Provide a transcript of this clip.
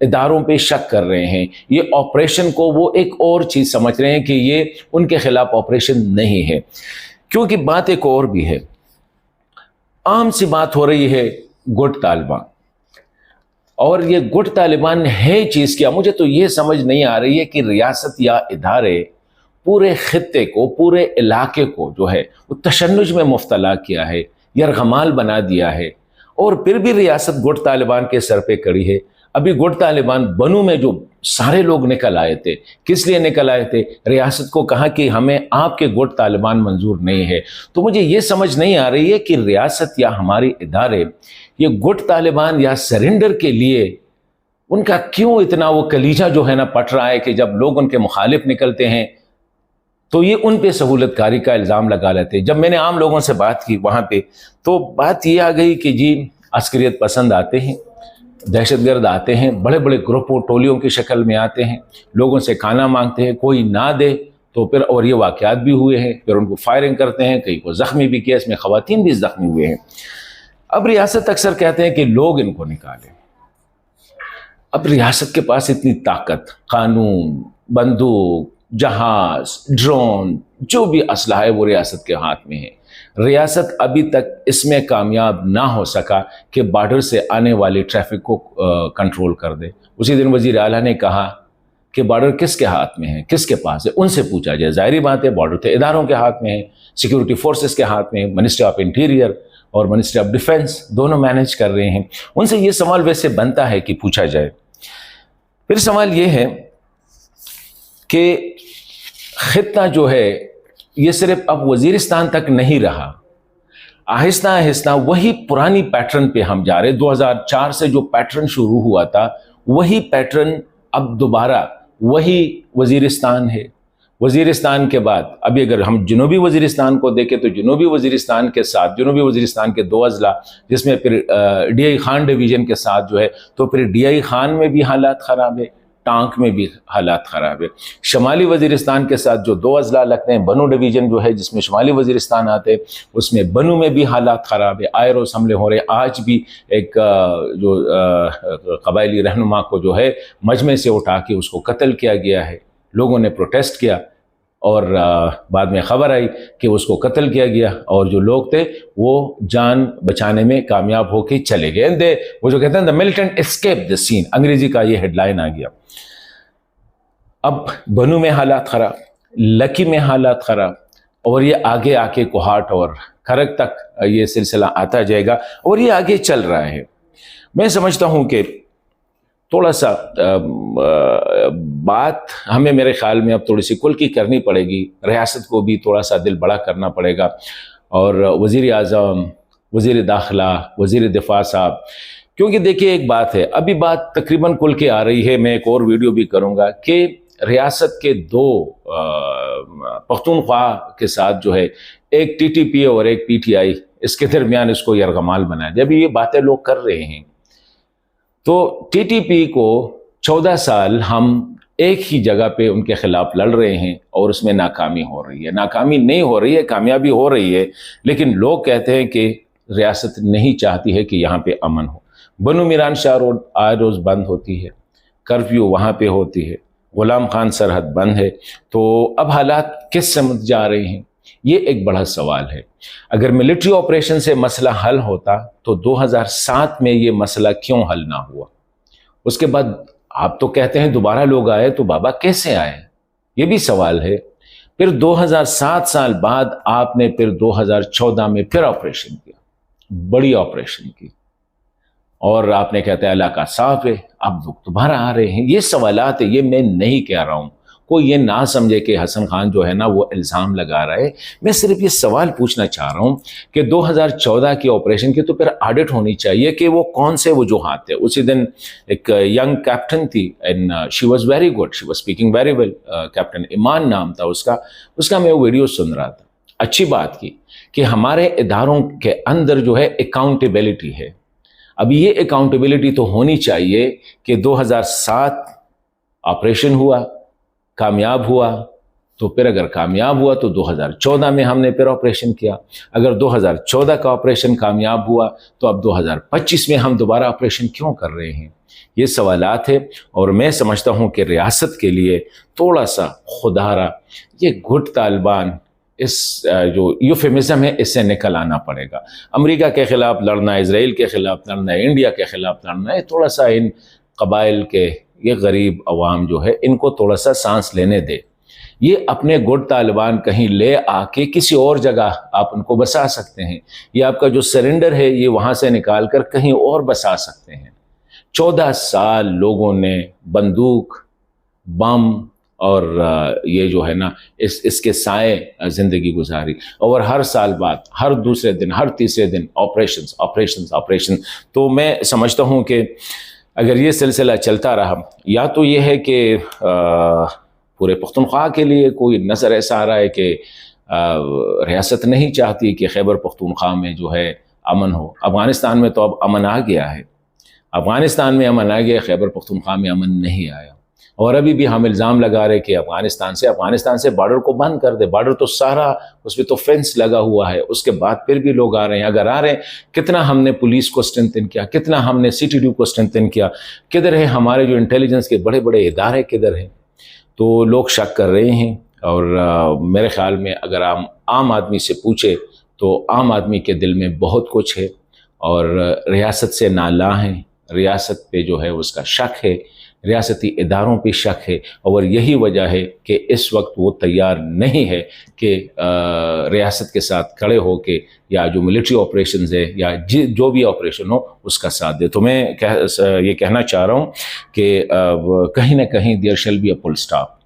اداروں پہ شک کر رہے ہیں، یہ آپریشن کو وہ ایک اور چیز سمجھ رہے ہیں کہ یہ ان کے خلاف آپریشن نہیں ہے، کیونکہ بات ایک اور بھی ہے۔ عام سی بات ہو رہی ہے گٹ طالبان، اور یہ گٹ طالبان ہے چیز کیا؟ مجھے تو یہ سمجھ نہیں آ رہی ہے کہ ریاست یا ادارے پورے خطے کو، پورے علاقے کو جو ہے وہ تشنج میں مبتلا کیا ہے، یرغمال بنا دیا ہے، اور پھر بھی ریاست گٹ طالبان کے سر پہ کڑی ہے۔ ابھی گٹ طالبان بنو میں جو سارے لوگ نکل آئے تھے، کس لیے نکل آئے تھے؟ ریاست کو کہا کہ ہمیں آپ کے گٹ طالبان منظور نہیں ہے۔ تو مجھے یہ سمجھ نہیں آ رہی ہے کہ ریاست یا ہمارے ادارے یہ گٹ طالبان یا سرنڈر کے لیے ان کا کیوں اتنا وہ کلیجہ جو ہے نا پٹ رہا ہے کہ جب لوگ ان کے مخالف نکلتے ہیں تو یہ ان پہ سہولت کاری کا الزام لگا لیتے۔ جب میں نے عام لوگوں سے بات کی وہاں پہ تو بات یہ آ گئی کہ جی عسکریت پسند آتے ہیں، دہشت گرد آتے ہیں، بڑے بڑے گروپوں ٹولیوں کی شکل میں آتے ہیں، لوگوں سے کھانا مانگتے ہیں، کوئی نہ دے تو پھر، اور یہ واقعات بھی ہوئے ہیں، پھر ان کو فائرنگ کرتے ہیں، کئی کو زخمی بھی کیا، اس میں خواتین بھی زخمی ہوئے ہیں۔ اب ریاست اکثر کہتے ہیں کہ لوگ ان کو نکالیں۔ اب ریاست کے پاس اتنی طاقت، قانون، بندوق، جہاز، ڈرون، جو بھی اسلحہ ہے وہ ریاست کے ہاتھ میں ہے۔ ریاست ابھی تک اس میں کامیاب نہ ہو سکا کہ بارڈر سے آنے والی ٹریفک کو کنٹرول کر دے۔ اسی دن وزیر اعلیٰ نے کہا کہ بارڈر کس کے ہاتھ میں ہے، کس کے پاس ہے، ان سے پوچھا جائے۔ ظاہری بات ہے بارڈر تو اداروں کے ہاتھ میں ہے، سیکیورٹی فورسز کے ہاتھ میں ہے، منسٹری آف انٹیریئر اور منسٹری آف ڈیفنس دونوں مینیج کر رہے ہیں۔ ان سے یہ سوال ویسے بنتا ہے کہ پوچھا جائے۔ پھر سوال یہ ہے کہ خطہ جو ہے یہ صرف اب وزیرستان تک نہیں رہا، آہستہ آہستہ وہی پرانی پیٹرن پہ ہم جا رہے۔ 2004 سے جو پیٹرن شروع ہوا تھا وہی پیٹرن اب دوبارہ وہی وزیرستان ہے۔ وزیرستان کے بعد ابھی اگر ہم جنوبی وزیرستان کو دیکھیں تو جنوبی وزیرستان کے ساتھ جنوبی وزیرستان کے 2 اضلاع، جس میں پھر ڈی آئی خان ڈویژن کے ساتھ جو ہے، تو پھر ڈی آئی خان میں بھی حالات خراب ہے، ٹانک میں بھی حالات خراب ہے۔ شمالی وزیرستان کے ساتھ جو 2 اضلاع لگتے ہیں، بنو ڈویژن جو ہے جس میں شمالی وزیرستان آتے ہیں، اس میں بنو میں بھی حالات خراب ہے، آئے روز حملے ہو رہے۔ آج بھی ایک جو قبائلی رہنما کو جو ہے مجمع سے اٹھا کے اس کو قتل کیا گیا ہے، لوگوں نے پروٹیسٹ کیا اور بعد میں خبر آئی کہ اس کو قتل کیا گیا، اور جو لوگ تھے وہ جان بچانے میں کامیاب ہو کے چلے گئے۔ وہ جو کہتے ہیں the militant escaped the scene، انگریزی کا یہ ہیڈ لائن آ گیا۔ اب بنو میں حالات خراب، لکی میں حالات خراب، اور یہ آگے آ کے کوہاٹ اور کھرک تک یہ سلسلہ آتا جائے گا، اور یہ آگے چل رہا ہے۔ میں سمجھتا ہوں کہ تھوڑا سا بات ہمیں میرے خیال میں اب تھوڑی سی کل کی کرنی پڑے گی، ریاست کو بھی تھوڑا سا دل بڑا کرنا پڑے گا، اور وزیر اعظم، وزیر داخلہ، وزیر دفاع صاحب، کیونکہ دیکھیے ایک بات ہے، ابھی بات تقریباً کل کے آ رہی ہے، میں ایک اور ویڈیو بھی کروں گا کہ ریاست کے 2 پختونخوا کے ساتھ جو ہے، ایک ٹی ٹی پی اور ایک پی ٹی آئی، اس کے درمیان اس کو یرغمال بنایا۔ جب یہ باتیں لوگ کر رہے ہیں تو ٹی ٹی پی کو 14 سال ہم ایک ہی جگہ پہ ان کے خلاف لڑ رہے ہیں اور اس میں ناکامی ہو رہی ہے۔ ناکامی نہیں ہو رہی ہے، کامیابی ہو رہی ہے، لیکن لوگ کہتے ہیں کہ ریاست نہیں چاہتی ہے کہ یہاں پہ امن ہو۔ بنو میران شاہ روڈ آئے روز بند ہوتی ہے، کرفیو وہاں پہ ہوتی ہے، غلام خان سرحد بند ہے، تو اب حالات کس سمت جا رہے ہیں؟ یہ ایک بڑا سوال ہے۔ اگر ملٹری آپریشن سے مسئلہ حل ہوتا تو 2007 میں یہ مسئلہ کیوں حل نہ ہوا؟ اس کے بعد آپ تو کہتے ہیں دوبارہ لوگ آئے، تو بابا کیسے آئے؟ یہ بھی سوال ہے۔ پھر 2007 سال بعد آپ نے پھر 2014 میں پھر آپریشن کیا، بڑی آپریشن کی، اور آپ نے کہتے ہیں علاقہ صاف ہے، اب لوگ دوبارہ آ رہے ہیں۔ یہ سوالات ہے، یہ میں نہیں کہہ رہا ہوں، کوئی یہ نہ سمجھے کہ حسن خان جو ہے نا وہ الزام لگا رہا ہے۔ میں صرف یہ سوال پوچھنا چاہ رہا ہوں کہ 2014 کی آپریشن کی تو پھر آڈٹ ہونی چاہیے کہ وہ کون سے وجوہات تھے۔ اسی دن ایک ینگ کیپٹن تھی، and she was very good, she was speaking very well, captain Iman نام تھا اس کا میں وہ ویڈیو سن رہا تھا۔ اچھی بات کی کہ ہمارے اداروں کے اندر جو ہے اکاؤنٹیبلٹی ہے۔ اب یہ اکاؤنٹیبلٹی تو ہونی چاہیے کہ 2007 آپریشن ہوا، کامیاب ہوا، تو پھر اگر کامیاب ہوا تو 2014 میں ہم نے پھر آپریشن کیا. اگر 2014 کا آپریشن کامیاب ہوا تو اب 2025 میں ہم دوبارہ آپریشن کیوں کر رہے ہیں؟ یہ سوالات ہیں. اور میں سمجھتا ہوں کہ ریاست کے لیے تھوڑا سا خدارہ یہ گھٹ طالبان اس جو یوفیمزم ہے اس سے نکل آنا پڑے گا. امریکہ کے خلاف لڑنا، اسرائیل کے خلاف لڑنا، انڈیا کے خلاف لڑنا ہے، تھوڑا سا ان قبائل کے یہ غریب عوام جو ہے ان کو تھوڑا سا سانس لینے دے. یہ اپنے گٹ طالبان کہیں لے آ کے کسی اور جگہ آپ ان کو بسا سکتے ہیں. یہ آپ کا جو سرنڈر ہے یہ وہاں سے نکال کر کہیں اور بسا سکتے ہیں. 14 سال لوگوں نے بندوق، بم اور یہ جو ہے نا اس کے سائے زندگی گزاری، اور ہر سال بعد ہر دوسرے دن ہر تیسرے دن آپریشن. تو میں سمجھتا ہوں کہ اگر یہ سلسلہ چلتا رہا، یا تو یہ ہے کہ پورے پختونخوا کے لیے کوئی نظر ایسا آ رہا ہے کہ ریاست نہیں چاہتی کہ خیبر پختونخوا میں جو ہے امن ہو. افغانستان میں تو اب امن آ گیا ہے، افغانستان میں امن آ گیا، خیبر پختونخوا میں امن نہیں آیا. اور ابھی بھی ہم الزام لگا رہے کہ افغانستان سے بارڈر کو بند کر دے. بارڈر تو سارا اس پہ تو فینس لگا ہوا ہے، اس کے بعد پھر بھی لوگ آ رہے ہیں. اگر آ رہے ہیں، کتنا ہم نے پولیس کو اسٹرینتھن کیا، کتنا ہم نے CTDU کو اسٹرینتھن کیا، کدھر ہے ہمارے جو انٹیلیجنس کے بڑے بڑے ادارے کدھر ہیں؟ تو لوگ شک کر رہے ہیں. اور میرے خیال میں اگر عام آدمی سے پوچھے تو عام آدمی کے دل میں بہت کچھ ہے، اور ریاست سے نالاں ہیں، ریاست پہ جو ہے اس کا شک ہے، ریاستی اداروں پہ شک ہے. اور یہی وجہ ہے کہ اس وقت وہ تیار نہیں ہے کہ ریاست کے ساتھ کھڑے ہو کے یا جو ملٹری آپریشنز ہے یا جو بھی آپریشن ہو اس کا ساتھ دے. تو میں یہ کہنا چاہ رہا ہوں کہ کہیں نہ کہیں دیر شل بی اے فل اسٹاپ.